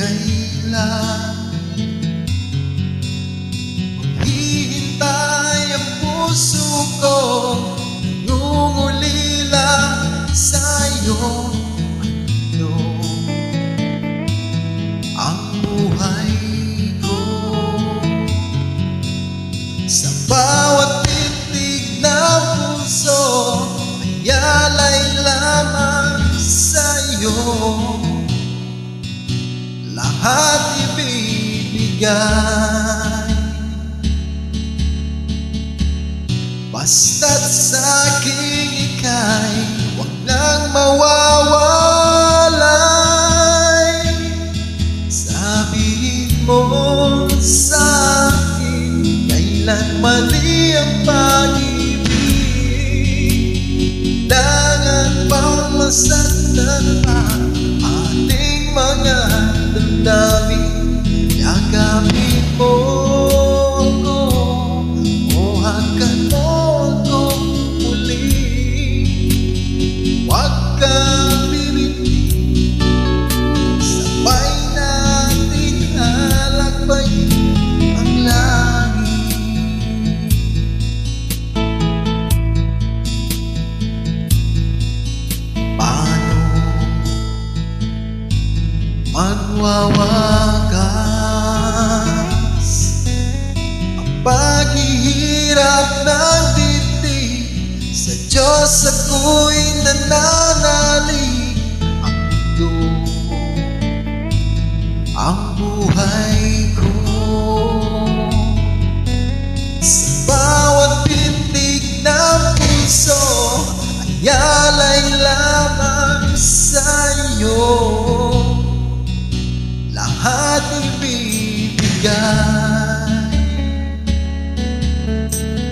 kailan maghihintay ang puso ko, nangungulila sa'yo. Ano ang buhay ko? Sa bawat titig ng puso ay alay lamang sa'yo. Lahat ibibigay, basta't sa'king ika'y huwag nang mawawalay. Sabihin mo sa'kin kailan mali ang pag-ibig. Kailangan bang masaktan pa ating mga damdamin? Yakapin mo ako o hagan mo ako muli. Huwag kang bibiti, sabay nating halakbayin ang langit. Paano magwawakas ang paghihirap ng dibdib? Sa Diyos ako'y nananalig. Ang mundo, ang buhay ko, sa bawat pintig ng puso ay alay lamang sa'yo. Lahat ibibigay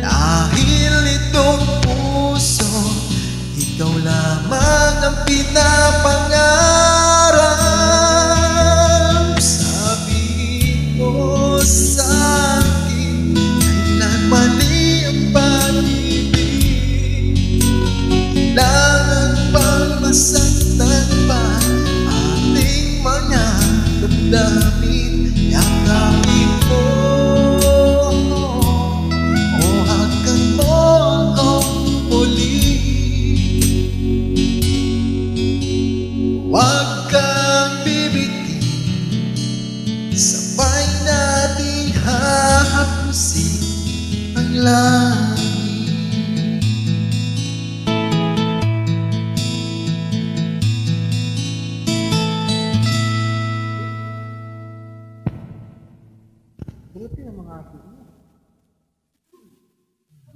dahil itong puso ikaw lamang ang pinapangarap. Sabihin mo sa'kin kailan mali ang pag-ibig. Kailangan bang masaktan pa ating mga damdamin? Yakapin mo ako o hagan mo ako muli. Huwag kang bibiti, sabay nating hahapusin ang langit. Buti ang mga aso niya.